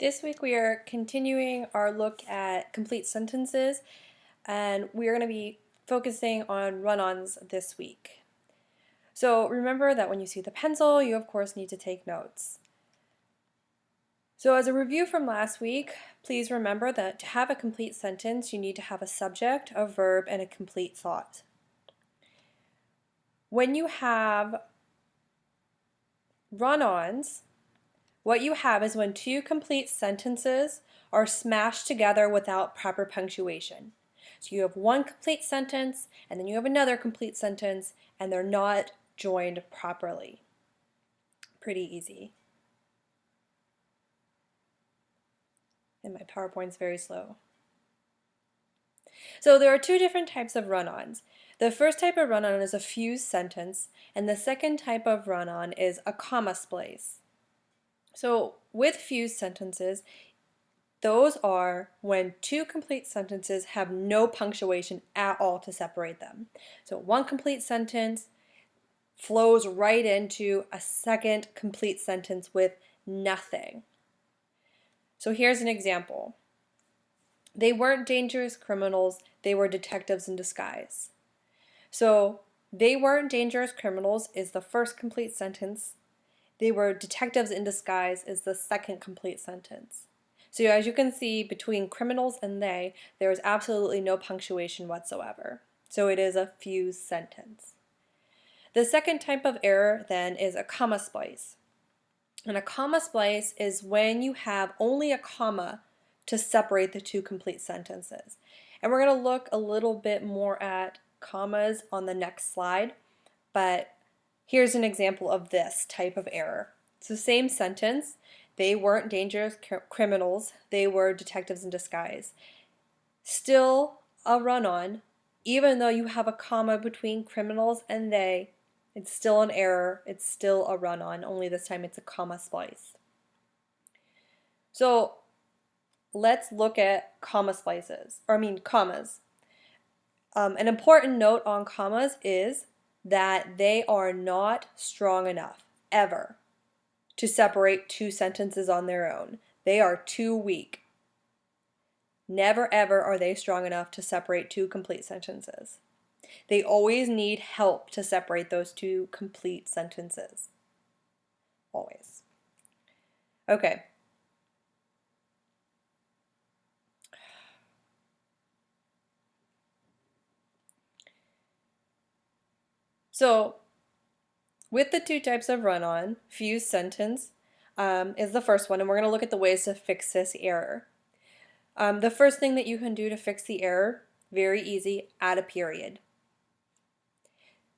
This week we are continuing our look at complete sentences, and we are going to be focusing on run-ons this week. So remember that when you see the pencil, you of course need to take notes. So as a review from last week, please remember that to have a complete sentence, you need to have a subject, a verb, and a complete thought. When you have run-ons, what you have is when two complete sentences are smashed together without proper punctuation. So you have one complete sentence, and then you have another complete sentence, and they're not joined properly. Pretty easy. And my PowerPoint's very slow. So there are two different types of run-ons. The first type of run-on is a fused sentence, and the second type of run-on is a comma splice. So with fused sentences, those are when two complete sentences have no punctuation at all to separate them. So one complete sentence flows right into a second complete sentence with nothing. So here's an example. They weren't dangerous criminals, they were detectives in disguise. So they weren't dangerous criminals is the first complete sentence. They were detectives in disguise is the second complete sentence. So as you can see, between criminals and they, there is absolutely no punctuation whatsoever. So it is a fused sentence. The second type of error then is a comma splice. And a comma splice is when you have only a comma to separate the two complete sentences. And we're going to look a little bit more at commas on the next slide, but here's an example of this type of error. It's the same sentence. They weren't dangerous criminals. They were detectives in disguise. Still a run-on. Even though you have a comma between criminals and they, it's still an error. It's still a run-on, only this time it's a comma splice. So let's look at commas. An important note on commas is that they are not strong enough, ever, to separate two sentences on their own. They are too weak. Never ever are they strong enough to separate two complete sentences. They always need help to separate those two complete sentences. Always. Okay. So, with the two types of run-on, fused sentence is the first one, and we're going to look at the ways to fix this error. The first thing that you can do to fix the error, very easy, add a period.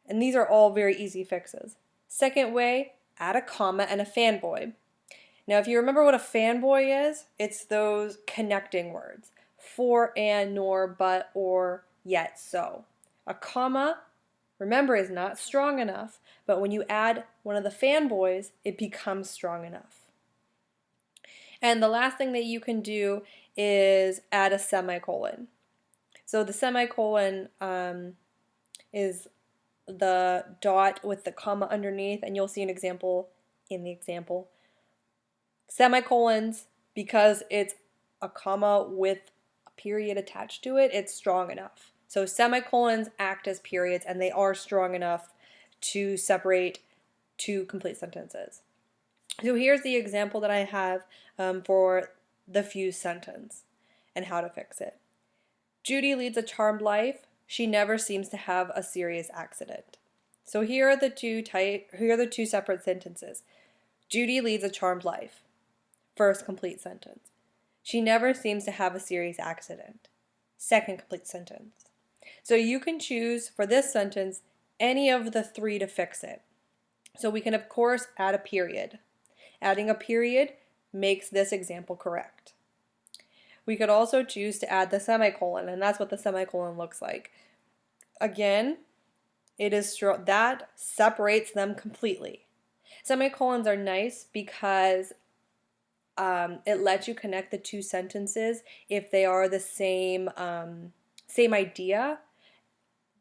And these are all very easy fixes. Second way, add a comma and a fanboy. Now if you remember what a fanboy is, it's those connecting words. For, and, nor, but, or, yet, so. A comma, remember, is not strong enough, but when you add one of the fanboys, it becomes strong enough. And the last thing that you can do is add a semicolon. So the semicolon is the dot with the comma underneath, and you'll see an example in the example. Semicolons, because it's a comma with a period attached to it, it's strong enough. So semicolons act as periods, and they are strong enough to separate two complete sentences. So here's the example that I have for the fused sentence and how to fix it. Judy leads a charmed life. She never seems to have a serious accident. So here are the two separate sentences. Judy leads a charmed life. First complete sentence. She never seems to have a serious accident. Second complete sentence. So you can choose for this sentence any of the three to fix it. So we can of course add a period. Adding a period makes this example correct. We could also choose to add the semicolon, and that's what the semicolon looks like. Again, that separates them completely. Semicolons are nice because it lets you connect the two sentences if they are the same idea,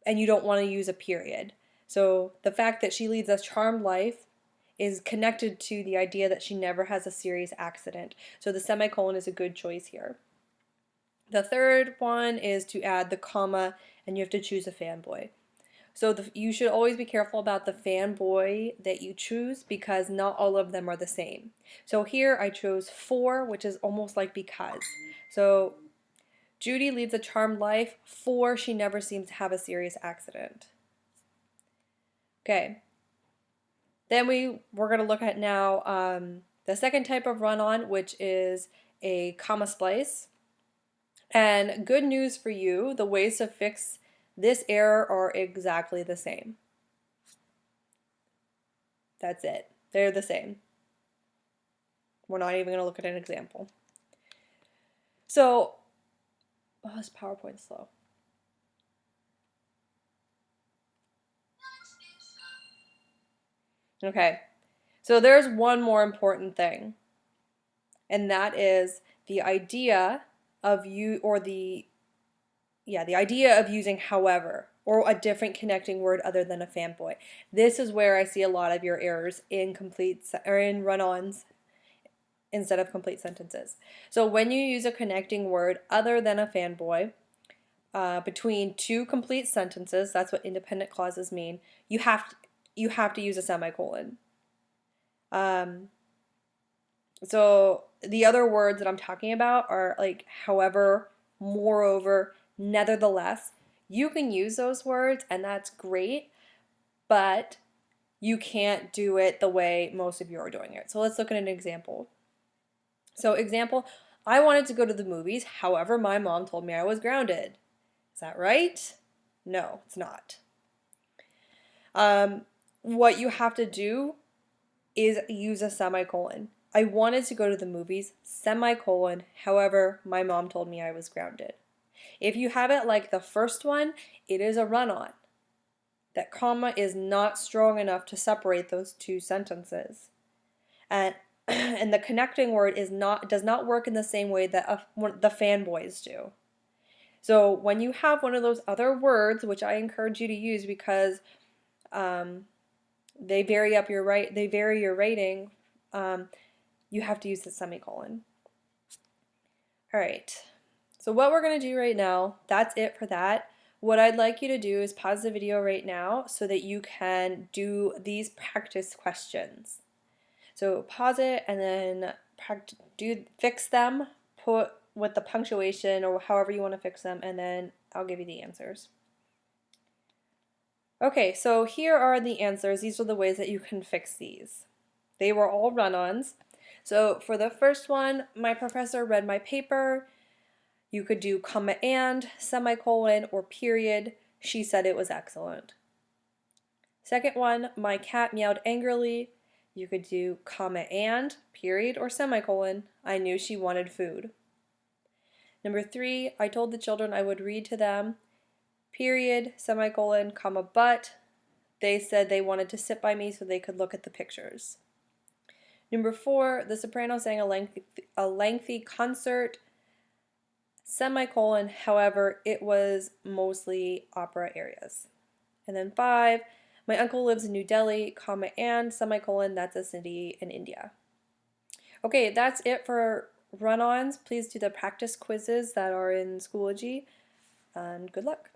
and you don't want to use a period. So the fact that she leads a charmed life is connected to the idea that she never has a serious accident. So the semicolon is a good choice here. The third one is to add the comma, and you have to choose a fanboy. So you should always be careful about the fanboy that you choose because not all of them are the same. So here I chose for, which is almost like because. So Judy leads a charmed life, for she never seems to have a serious accident. Okay. Then we're going to look at now the second type of run-on, which is a comma splice. And good news for you, the ways to fix this error are exactly the same. That's it. They're the same. We're not even going to look at an example. So, oh, this PowerPoint's slow. Okay, so there's one more important thing, and that is the idea of the idea of using however or a different connecting word other than a fanboy. This is where I see a lot of your errors in in run-ons instead of complete sentences. So when you use a connecting word other than a fanboy between two complete sentences, that's what independent clauses mean, you have to use a semicolon. So the other words that I'm talking about are like however, moreover, nevertheless. You can use those words and that's great, but you can't do it the way most of you are doing it. So let's look at an example. So example, I wanted to go to the movies, however, my mom told me I was grounded. Is that right? No, it's not. What you have to do is use a semicolon. I wanted to go to the movies, semicolon, however, my mom told me I was grounded. If you have it like the first one, it is a run-on. That comma is not strong enough to separate those two sentences. And the connecting word does not work in the same way that the fanboys do. So when you have one of those other words, which I encourage you to use because they vary your rating, you have to use the semicolon. All right. So what we're going to do right now, that's it for that. What I'd like you to do is pause the video right now so that you can do these practice questions. So pause it and then fix them, put with the punctuation or however you want to fix them, and then I'll give you the answers. Okay, so here are the answers. These are the ways that you can fix these. They were all run-ons. So for the first one, my professor read my paper. You could do comma and, semicolon, or period. She said it was excellent. Second one, my cat meowed angrily. You could do comma and, period, or semicolon. I knew she wanted food. Number 3, I told the children I would read to them. Period, semicolon, comma, but. They said they wanted to sit by me so they could look at the pictures. Number 4, the soprano sang a lengthy concert. Semicolon, however, it was mostly opera arias. And then 5, my uncle lives in New Delhi, comma, and, semicolon, that's a city in India. Okay, that's it for run-ons. Please do the practice quizzes that are in Schoology, and good luck.